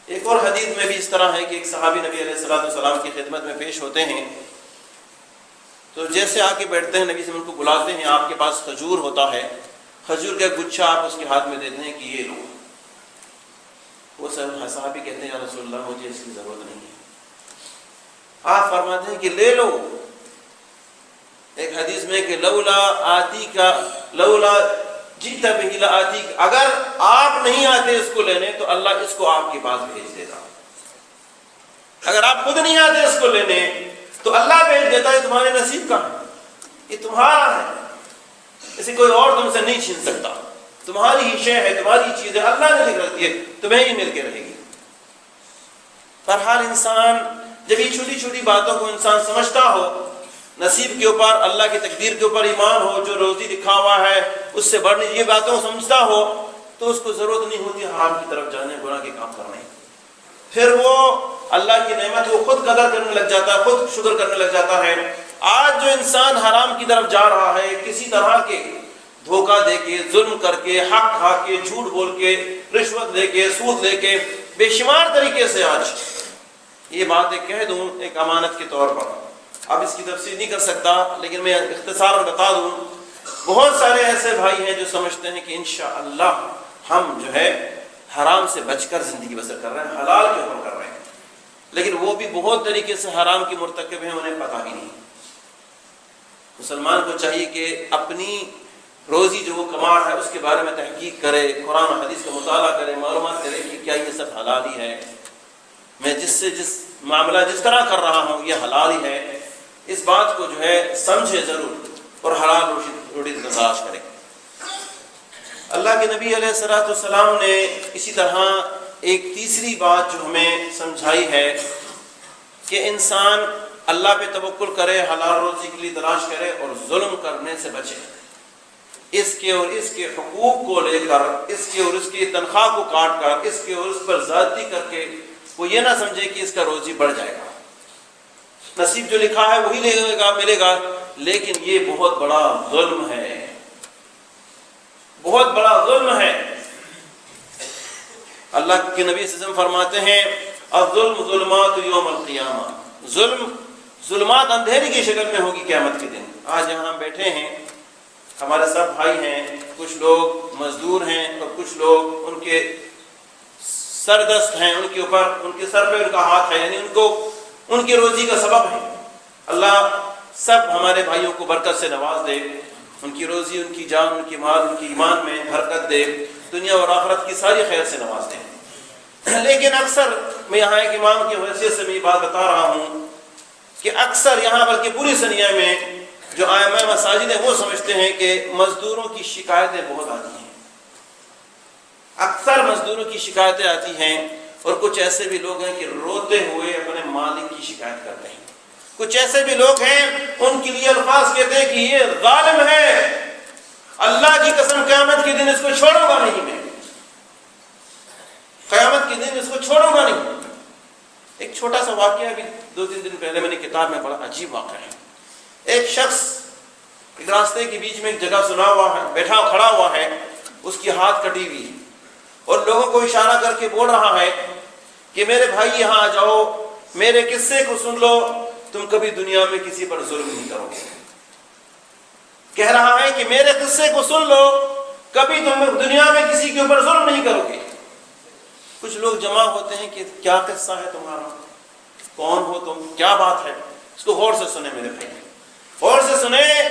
ایک اور حدیث میں بھی اس طرح ہے کہ ایک صحابی نبی علیہ الصلوۃ والسلام کی خدمت میں پیش ہوتے ہیں تو جیسے آ کے بیٹھتے ہیں نبی سے ان کو بلاتے ہیں، آپ کے پاس کھجور ہوتا ہے، کھجور کا گچھا آپ اس کے ہاتھ میں دیتے ہیں کہ یہ لو۔ وہ صحابی کہتے ہیں یا رسول اللہ مجھے اس کی ضرورت نہیں ہے۔ آپ فرماتے ہیں کہ لے لو۔ ایک حدیث میں کہ لولا جئت بہ لآتیک، اگر آپ نہیں آتے اس کو لینے تو اللہ اس کو آپ کے پاس بھیج دیتا۔ اگر آپ خود نہیں آتے اس کو لینے تو اللہ بھیج دیتا ہے، تمہارے نصیب کا ہے، یہ تمہارا ہے، اسے کوئی اور تم سے نہیں چھین سکتا، تمہاری ہی شے ہے، تمہاری چیز ہے، اللہ نے لکھ رکھی ہے، تمہیں ہی مل کے رہے گی۔ بہرحال انسان جب یہ چھوٹی چھوٹی باتوں کو انسان سمجھتا ہو، نصیب کے اوپر، اللہ کی تقدیر کے اوپر ایمان ہو، جو روزی لکھا ہوا ہے اس سے بڑھنے یہ باتوں کو سمجھتا ہو تو اس کو ضرورت نہیں ہوتی حرام کی طرف جانے، گناہ کے کام کرنے۔ پھر وہ اللہ کی نعمت کو خود قدر کرنے لگ جاتا ہے، خود شکر کرنے لگ جاتا ہے۔ آج جو انسان حرام کی طرف جا رہا ہے کسی طرح کے دھوکہ دے کے، ظلم کر کے، حق کھا کے، جھوٹ بول کے، رشوت لے کے، سود لے کے، بے شمار طریقے سے آج یہ بات کہہ دوں ایک امانت کے طور پر، اب اس کی تفصیل نہیں کر سکتا لیکن میں اختصار بتا دوں، بہت سارے ایسے بھائی ہیں جو سمجھتے ہیں کہ انشاءاللہ ہم جو ہے حرام سے بچ کر زندگی بسر کر رہے ہیں، حلال کے حکم کر رہے ہیں، لیکن وہ بھی بہت طریقے سے حرام کی مرتکب ہیں، انہیں پتہ ہی نہیں۔ مسلمان کو چاہیے کہ اپنی روزی جو وہ کما ہے اس کے بارے میں تحقیق کرے، قرآن و حدیث کا مطالعہ کرے، معلومات کرے کہ کیا یہ سب حلال ہی ہے، میں جس معاملہ جس طرح کر رہا ہوں یہ حلال ہی ہے، اس بات کو جو ہے سمجھے ضرور اور حلال روٹی تلاش کرے۔ اللہ کے نبی علیہ الصلوۃ والسلام نے اسی طرح ایک تیسری بات جو ہمیں سمجھائی ہے کہ انسان اللہ پہ توکل کرے، حلال روزی کے لیے تلاش کرے اور ظلم کرنے سے بچے، اس کے اور اس کے حقوق کو لے کر، اس کے اور اس کی تنخواہ کو کاٹ کر، اس کے اور اس پر زیادتی کر کے وہ یہ نہ سمجھے کہ اس کا روزی بڑھ جائے گا، نصیب جو لکھا ہے وہی ملے گا، لیکن یہ بہت بڑا ظلم ہے، بہت بڑا ظلم ہے۔ اللہ کے نبی صلی اللہ علیہ وسلم فرماتے ہیں الظلم ظلمات یوم القیامہ، ظلمات اندھیری کی شکل میں ہوگی قیامت کے دن۔ آج یہاں ہم بیٹھے ہیں، ہمارے سب بھائی ہیں، کچھ لوگ مزدور ہیں اور کچھ لوگ ان کے سردست ہیں، ان کے اوپر، ان کے سر پہ ان کا ہاتھ ہے، یعنی ان کی روزی کا سبب ہے۔ اللہ سب ہمارے بھائیوں کو برکت سے نواز دے، ان کی روزی، ان کی جان، ان کی مال، ان کی ایمان میں برکت دے، دنیا اور آخرت کی ساری خیر سے نواز دے۔ لیکن اکثر میں یہاں ایک امام کی حیثیت سے میں یہ بات بتا رہا ہوں کہ اکثر یہاں بلکہ پوری دنیا میں جو ائمہ مساجد ہیں وہ سمجھتے ہیں کہ مزدوروں کی شکایتیں بہت آتی ہیں، اکثر مزدوروں کی شکایتیں آتی ہیں، اور کچھ ایسے بھی لوگ ہیں کہ روتے ہوئے اپنے مالک کی شکایت کرتے ہیں، کچھ ایسے بھی لوگ ہیں ان کے لیے الفاظ کہتے ہیں کہ یہ ظالم ہے، اللہ کی قسم قیامت کے دن اس کو چھوڑوں گا نہیں، میں قیامت کے دن اس کو چھوڑوں گا نہیں۔ ایک چھوٹا سا واقعہ ابھی 2-3 دن پہلے میں نے کتاب میں بڑا عجیب واقعہ ہے۔ ایک شخص ایک راستے کے بیچ میں ایک جگہ سنا ہوا ہے، کھڑا ہوا ہے، اس کی ہاتھ کٹی ہوئی ہے، اور لوگوں کو اشارہ کر کے بول رہا ہے کہ میرے بھائی یہاں آ جاؤ، میرے قصے کو سن لو، تم کبھی دنیا میں کسی پر ظلم نہیں کرو گے۔ کہہ رہا ہے کہ میرے قصے کو سن لو، کبھی تم دنیا میں کسی کے اوپر ظلم نہیں کرو گے۔ کچھ لوگ جمع ہوتے ہیں کہ کیا قصہ ہے تمہارا، کون ہو تم، کیا بات ہے، اس کو غور سے سنیں میرے بھائی، غور سے سنیں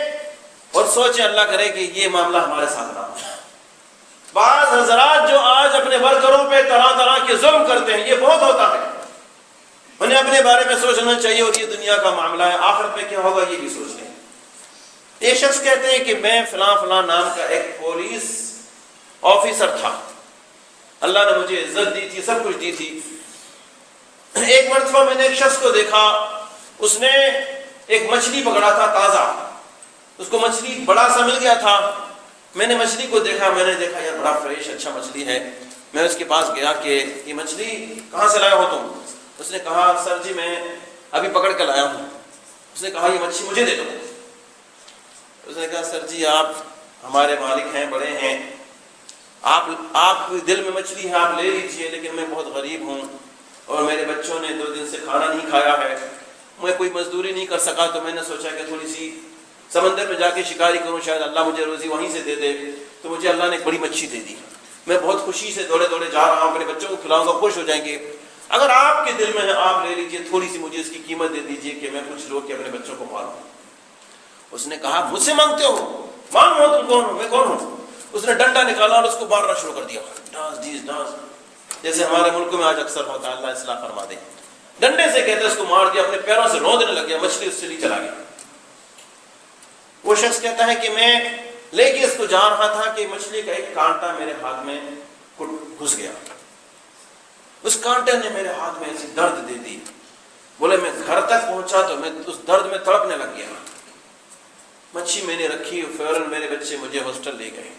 اور سوچیں، اللہ کرے کہ یہ معاملہ ہمارے ساتھ نہ ہو۔ بعض حضرات جو آج اپنے ورکروں پہ طرح طرح کے ظلم کرتے ہیں، یہ بہت ہوتا ہے، انہیں اپنے بارے میں سوچنا چاہیے، اور یہ دنیا کا معاملہ ہے، آخرت میں کیا ہوگا یہ بھی سوچ لیں۔ یہ شخص کہتے ہیں کہ میں فلاں فلاں نام کا ایک پولیس آفیسر تھا، اللہ نے مجھے عزت دی تھی، سب کچھ دی تھی۔ ایک مرتبہ میں نے ایک شخص کو دیکھا، اس نے ایک مچھلی پکڑا تھا تازہ، اس کو مچھلی بڑا سا مل گیا تھا، میں نے مچھلی کو دیکھا، میں نے دیکھا یار بڑا فریش اچھا مچھلی ہے، میں اس کے پاس گیا کہ یہ مچھلی کہاں سے لایا ہو تم؟ اس نے کہا سر جی میں ابھی پکڑ کے لایا ہوں۔ اس نے کہا یہ مچھلی مجھے دے دو۔ اس نے کہا سر جی آپ ہمارے مالک ہیں، بڑے ہیں، آپ دل میں مچھلی ہے آپ لے لیجئے، لیکن میں بہت غریب ہوں اور میرے بچوں نے 2 دن سے کھانا نہیں کھایا ہے، میں کوئی مزدوری نہیں کر سکا، تو میں نے سوچا کہ تھوڑی سی سمندر میں جا کے شکاری کروں، شاید اللہ مجھے روزی وہیں سے دے دے، تو مجھے اللہ نے ایک بڑی مچھلی دے دی، میں بہت خوشی سے دوڑے دوڑے جا رہا ہوں، اپنے بچوں کو کھلاؤں گا، خوش ہو جائیں گے، اگر آپ کے دل میں ہے آپ لے لیجئے، تھوڑی سی مجھے اس کی قیمت دے دیجئے کہ میں کچھ لوگ کے اپنے بچوں کو پالوں۔ اس نے کہا مجھ سے مانگتے ہو، مانگو تم کون ہو، میں کون ہوں؟ اس نے ڈنڈا نکالا اور اس کو مارنا شروع کر دیا، ڈانس، جیسے ہمارے ملک میں آج اکثر ہوتا ہے، اللہ اصلاح فرما دے، ڈنڈے سے کہتے اس کو مار دیا، اپنے پیروں سے روندنے لگ گیا، مچھلی اس سے نہیں چلا گیا۔ وہ شخص کہتا ہے کہ میں لے کے اس کو جا رہا تھا کہ مچھلی کا ایک کانٹا میرے ہاتھ میں گھس گیا، اس کانٹے نے میرے ہاتھ میں ایسی درد دے دی، بولے میں گھر تک پہنچا تو میں اس درد میں تڑپنے لگ گیا، مچھلی میں نے رکھی، فوراً میرے بچے مجھے ہاسپٹل لے گئے،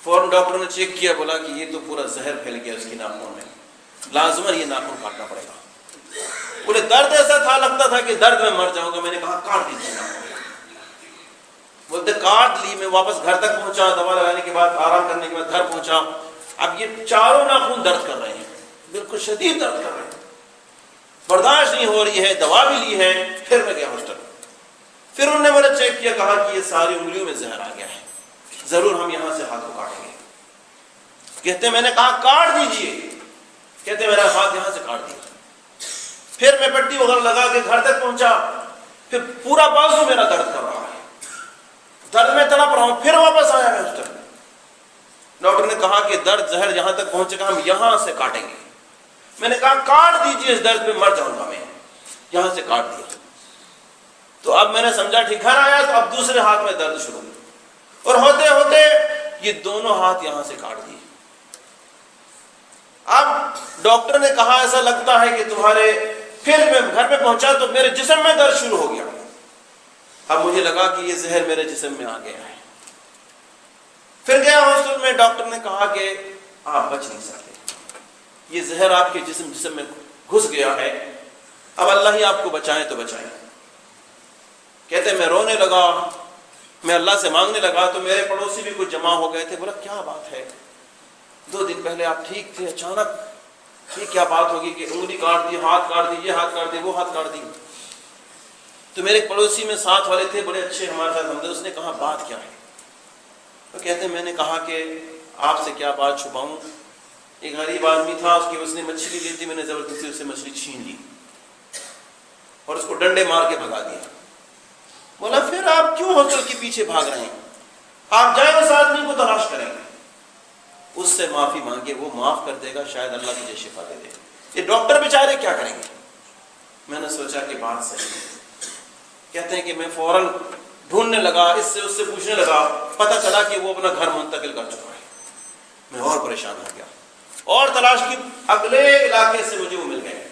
فوراً ڈاکٹر نے چیک کیا، بولا کہ یہ تو پورا زہر پھیل گیا اس کی ناخنوں میں، لازماً یہ ناخن کاٹنا پڑے گا۔ بولے درد ایسا تھا لگتا تھا کہ درد میں مر جاؤں گا، میں نے کہا کاٹ دیجیے ناخن، بولتے کاٹ لی، میں واپس گھر تک پہنچا، دوا لگانے کے بعد آرام کرنے کے بعد گھر پہنچا، اب یہ چاروں ناخن درد کر رہے ہیں، بالکل شدید درد کر رہے ہیں، برداشت نہیں ہو رہی ہے، دوا بھی لی ہے، پھر میں گیا ہاسپٹل، پھر انہوں نے مجھے چیک کیا، کہا کہ یہ ساری انگلیوں میں زہر آ گیا ہے، ضرور ہم یہاں سے ہاتھ کو کاٹیں گے۔ کہتے میں نے کہا کاٹ دیجئے، کہتے میرا ہاتھ یہاں سے کاٹ دیا، پھر میں پٹی وغیرہ لگا کے گھر تک پہنچا، پھر پورا بازو میرا درد کر رہا ہے، درد میں تڑپ رہا ہوں، پھر واپس آیا میں ہاسپٹل، ڈاکٹر نے کہا کہ درد زہر یہاں تک پہنچے گا، ہم یہاں سے کاٹیں گے، میں نے کہا کاٹ دیجئے، اس درد میں مر جاؤں گا میں، یہاں سے کاٹ دیا، تو اب میں نے سمجھا ٹھکانا آیا، تو اب دوسرے ہاتھ میں درد شروع، اور ہوتے ہوتے یہ دونوں ہاتھ یہاں سے کاٹ دیے۔ اب ڈاکٹر نے کہا ایسا لگتا ہے کہ تمہارے، پھر میں گھر میں پہنچا تو میرے جسم میں درد شروع ہو گیا، اب مجھے لگا کہ یہ زہر میرے جسم میں آ گیا ہے، پھر گیا ہاسپٹل میں، ڈاکٹر نے کہا کہ آپ بچ نہیں سکتے، یہ زہر آپ کے جسم میں گھس گیا ہے، اب اللہ ہی آپ کو بچائیں تو بچائیں۔ کہتے میں رونے لگا، میں اللہ سے مانگنے لگا، تو میرے پڑوسی بھی کچھ جمع ہو گئے تھے، بولا کیا بات ہے، 2 دن پہلے آپ ٹھیک تھے، اچانک یہ کیا بات ہوگی کہ انگلی کاٹ دی، ہاتھ کاٹ دی، یہ ہاتھ کاٹ دی، وہ ہاتھ کاٹ دی؟ تو میرے ایک پڑوسی میں ساتھ والے تھے، بڑے اچھے ہمارے ساتھ ہمدرد، اس نے کہا بات کیا ہے؟ تو کہتے ہیں میں نے کہا کہ آپ سے کیا بات چھپاؤں، ایک غریب آدمی تھا، اس نے مچھلی لی تھی، میں نے زبردستی اس سے مچھلی چھین لی اور اس کو ڈنڈے مار کے بھگا دیا۔ بولا پھر آپ کیوں ہوٹل کے پیچھے بھاگ رہے ہیں؟ آپ جائیں اس آدمی کو تلاش کریں، اس سے معافی مانگے، وہ معاف کر دے گا، شاید اللہ تجھے شفا دے دے۔ یہ ڈاکٹر بیچارے کیا کریں گے؟ میں نے سوچا کہ بات صحیح ہے۔ کہتے ہیں کہ میں فوراً ڈھونڈنے لگا، اس سے پوچھنے لگا، پتہ چلا کہ وہ اپنا گھر منتقل کر چکا ہے۔ میں اور پریشان ہو گیا اور تلاش کی، اگلے علاقے سے مجھے وہ مل گئے۔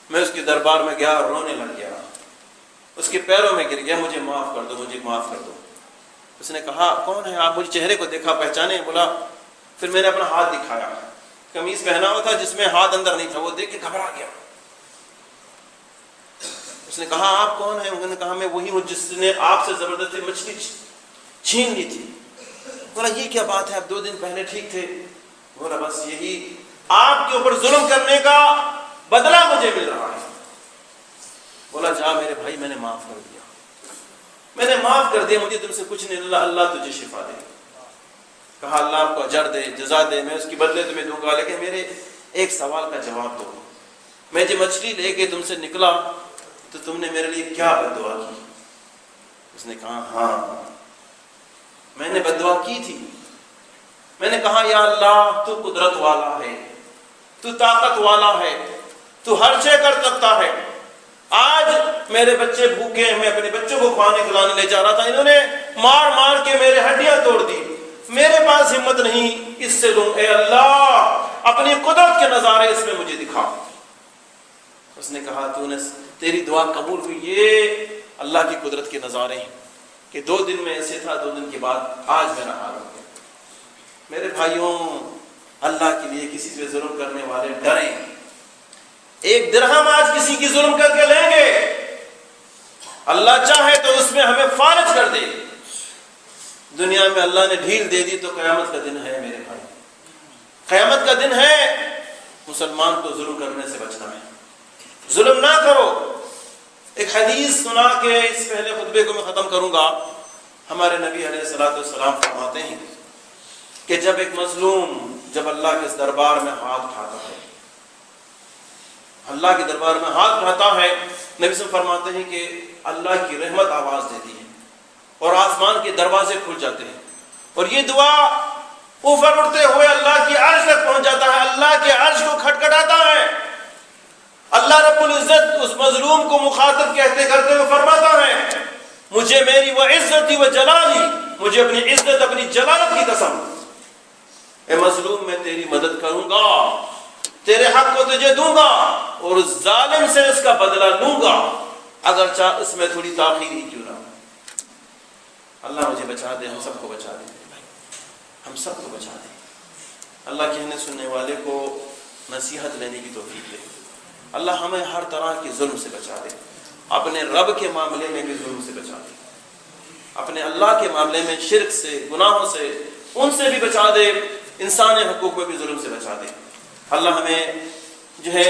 میں اس کے دربار میں گیا اور رونے لگ گیا، اس کے پیروں میں گر گیا، مجھے معاف کر دو، مجھے معاف کر دو۔ اس نے کہا کون ہے آپ؟ مجھے چہرے کو دیکھا، پہچانے؟ بولا، پھر میں نے اپنا ہاتھ دکھایا، قمیض پہنا ہوا تھا جس میں ہاتھ اندر نہیں تھا، وہ دیکھ کے گھبرا گیا۔ اس نے کہا آپ کون ہیں؟ انہوں نے کہا میں وہی ہوں جس نے آپ سے زبردستی مچھلی چھین لی تھی۔ بولا یہ کیا بات ہے، اب 2 دن پہلے ٹھیک تھے۔ بولا بس یہی آپ کے اوپر ظلم کرنے کا بدلہ مجھے مل رہا ہے۔ بولا جا میرے بھائی، میں نے معاف کر دیا، میں نے معاف کر دیا، مجھے تم سے کچھ نہیں، اللہ تجھے شفا دے۔ کہا اللہ آپ کو اجر دے، جزا دے، میں اس کی بدلے تمہیں دوں گا، لیکن میرے ایک سوال کا جواب دو، میں جو مچھلی لے کے تم سے نکلا تو تم نے میرے لیے کیا بد دعا کی؟ اس نے کہا ہاں میں نے بد دعا کی تھی، میں نے کہا یا اللہ تو قدرت والا ہے، تو طاقت والا ہے، تو ہر شے کر سکتا ہے، آج میرے بچے بھوکے ہیں، میں اپنے بچوں کو کھانے کھلانے لے جا رہا تھا، انہوں نے مار مار کے میرے ہڈیاں توڑ دی، میرے پاس ہمت نہیں اس سے لوں، اے اللہ اپنی قدرت کے نظارے اس میں مجھے دکھا۔ اس نے کہا تیری دعا قبول ہوئی، یہ اللہ کی قدرت کے نظارے ہیں کہ 2 دن میں ایسے تھا، 2 دن کے بعد آج میرا حال ہو گیا۔ میرے بھائیوں، اللہ کے لیے کسی پہ ظلم کرنے والے ڈریں، 1 درہم آج کسی کی ظلم کر کے لیں گے، اللہ چاہے تو اس میں ہمیں فارغ کر دے۔ دنیا میں اللہ نے ڈھیل دے دی تو قیامت کا دن ہے میرے بھائی، قیامت کا دن ہے، مسلمان کو ظلم کرنے سے بچنا ہے، ظلم نہ کرو۔ ایک حدیث سنا کے اس پہلے خطبے کو میں ختم کروں گا۔ ہمارے نبی علیہ الصلوۃ والسلام فرماتے ہیں کہ جب ایک مظلوم جب اللہ کے دربار میں ہاتھ اٹھاتا ہے، اللہ کے دربار میں ہاتھ اٹھاتا ہے، نبی صلی اللہ علیہ وسلم فرماتے ہیں کہ اللہ کی رحمت آواز دیتی ہے اور آسمان کے دروازے کھل جاتے ہیں، اور یہ دعا اوپر اٹھتے ہوئے اللہ کی عرش تک پہنچ جاتا ہے، اللہ کے عرش کو کھٹکھٹاتا ہے۔ اللہ رب العزت اس مظلوم کو مخاطب کرتے ہوئے فرماتا ہے، مجھے میری وہ عزتی و جلالی، مجھے اپنی عزت اپنی جلالت کی قسم، اے مظلوم میں تیری مدد کروں گا، تیرے حق کو تجھے دوں گا اور اس ظالم سے اس کا بدلہ لوں گا، اگرچہ اس میں تھوڑی تاخیر ہی کیوں نہ۔ اللہ مجھے بچا دے، ہم سب کو بچا دے، ہم سب کو بچا دے۔ اللہ کہنے سننے والے کو نصیحت لینے کی توفیق دے۔ اللہ ہمیں ہر طرح کے ظلم سے بچا دے، اپنے رب کے معاملے میں بھی ظلم سے بچا دے، اپنے اللہ کے معاملے میں شرک سے، گناہوں سے، ان سے بھی بچا دے، انسانی حقوق میں بھی ظلم سے بچا دے۔ اللہ ہمیں جو ہے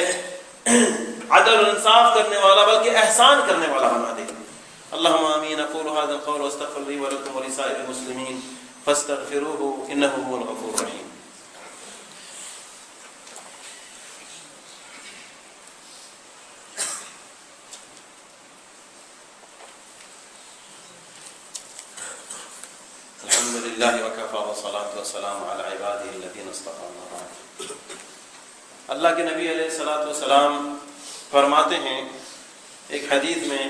عدل و انصاف کرنے والا بلکہ احسان کرنے والا بنا دے۔ اللہم آمین۔ اقول هذا القول واستغفر لي ولكم ولسائر المسلمين فاستغفروه انه هو الغفور الرحيم۔ الحمد لله وكفى والصلاة والسلام على عباده الذين اصطفى أما بعد۔ اللہ کے نبی علیہ الصلوۃ والسلام فرماتے ہیں ایک حدیث میں،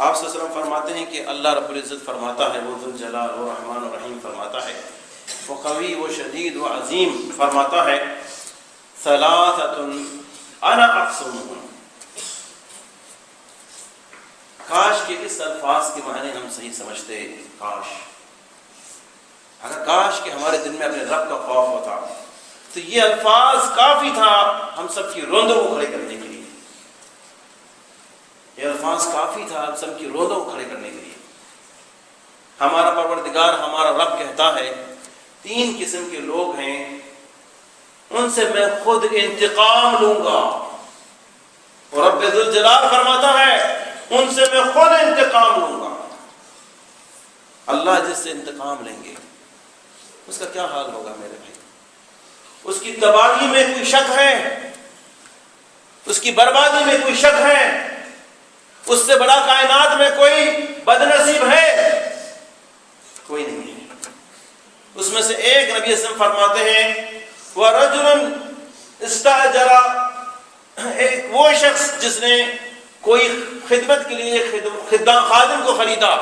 آپ صلی اللہ علیہ وسلم فرماتے ہیں کہ اللہ رب العزت فرماتا ہے، وہ ذو الجلال و رحمان و رحیم فرماتا ہے، وہ قوی و شدید و عظیم فرماتا ہے، ثلاثۃ انا اقسمهم۔ کاش کہ اس الفاظ کے معنی ہم صحیح سمجھتے، کاش کہ ہمارے دل میں اپنے رب کا خوف ہوتا تو یہ الفاظ کافی تھا ہم سب کی روندوں کو کھڑے کرنے کے لیے، یہ الفاظ کافی تھا ہم سب کی روندوں کو کھڑے کرنے کے لیے۔ ہمارا پروردگار، ہمارا رب کہتا ہے 3 قسم کے لوگ ہیں ان سے میں خود انتقام لوں گا. اور رب ذوالجلال فرماتا ہے ان سے میں خود انتقام لوں گا. اللہ جس سے انتقام لیں گے اس کا کیا حال ہوگا میرے بھائی؟ اس کی تباہی میں کوئی شک ہے؟ اس کی بربادی میں کوئی شک ہے؟ اس سے بڑا کائنات میں کوئی بد نصیب ہے؟ کوئی نہیں ہے. اس میں سے ایک نبی اسلام فرماتے ہیں وَرَجُلٌ اسْتَأْجَرَ، ایک وہ شخص جس نے کوئی خدمت کے لیے خادم کو خریدا،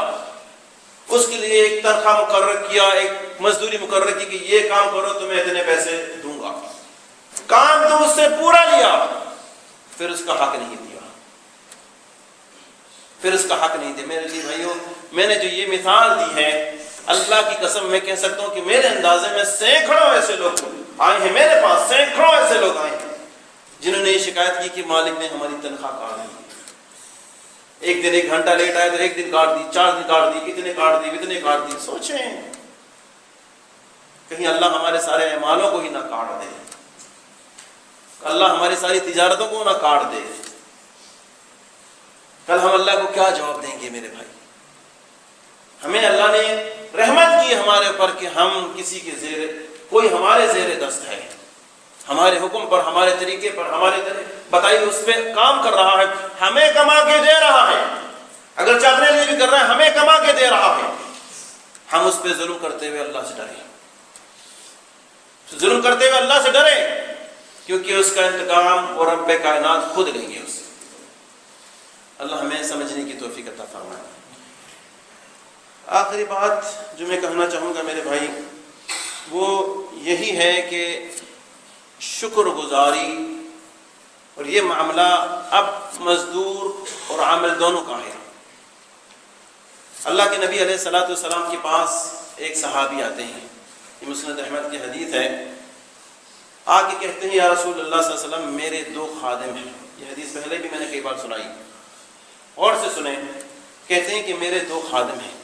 اس کے لیے ایک تنخواہ مقرر کیا، ایک مزدوری مقرر کی کہ یہ کام کرو تو میں اتنے پیسے دوں گا. کام تو اس سے پورا لیا، پھر اس کا حق نہیں دیا. پھر اس کا حق نہیں دیا. میرے لیے بھائیوں، میں نے جو یہ مثال دی ہے، اللہ کی قسم میں کہہ سکتا ہوں کہ میرے اندازے میں سینکڑوں ایسے لوگ آئے ہیں، میرے پاس سینکڑوں ایسے لوگ آئے ہیں جنہوں نے یہ شکایت کی کہ مالک نے ہماری تنخواہ کاٹ دی. ایک دن 1 گھنٹہ لیٹ آئے تو 1 دن کاٹ دی، 4 دن کاٹ دی، اتنے کاٹ دی، اتنے کاٹ دی. سوچیں کہیں اللہ ہمارے سارے اعمالوں کو ہی نہ کاٹ دے، اللہ ہماری ساری تجارتوں کو نہ کاٹ دے. کل ہم اللہ کو کیا جواب دیں گے میرے بھائی؟ ہمیں اللہ نے رحمت کی ہمارے اوپر کہ ہم کسی کے زیر، کوئی ہمارے زیر دست ہے، ہمارے حکم پر، ہمارے طریقے پر، ہمارے بتائی اس پہ کام کر رہا ہے، ہمیں کما کے دے رہا ہے. اگر چاہنے لیے بھی کر رہا ہے ہمیں کما کے دے رہا ہے. ہم اس پہ ظلم کرتے ہوئے اللہ سے ڈریں، ظلم کرتے ہوئے اللہ سے ڈریں، کیونکہ اس کا انتقام اور رب کائنات خود لیں گے اس سے. اللہ ہمیں سمجھنے کی توفیق عطا فرمائے. آخری بات جو میں کہنا چاہوں گا میرے بھائی وہ یہی ہے کہ شکر گزاری، اور یہ معاملہ اب مزدور اور عامل دونوں کا ہے. اللہ کے نبی علیہ الصلوۃ والسلام کے پاس ایک صحابی آتے ہیں، یہ مسند احمد کی حدیث ہے. آ کے کہتے ہیں یا رسول اللہ صلی اللہ علیہ وسلم میرے 2 خادم ہیں. یہ حدیث پہلے بھی میں نے کئی بار سنائی، اور سے سنیں. کہتے ہیں کہ میرے 2 خادم ہیں،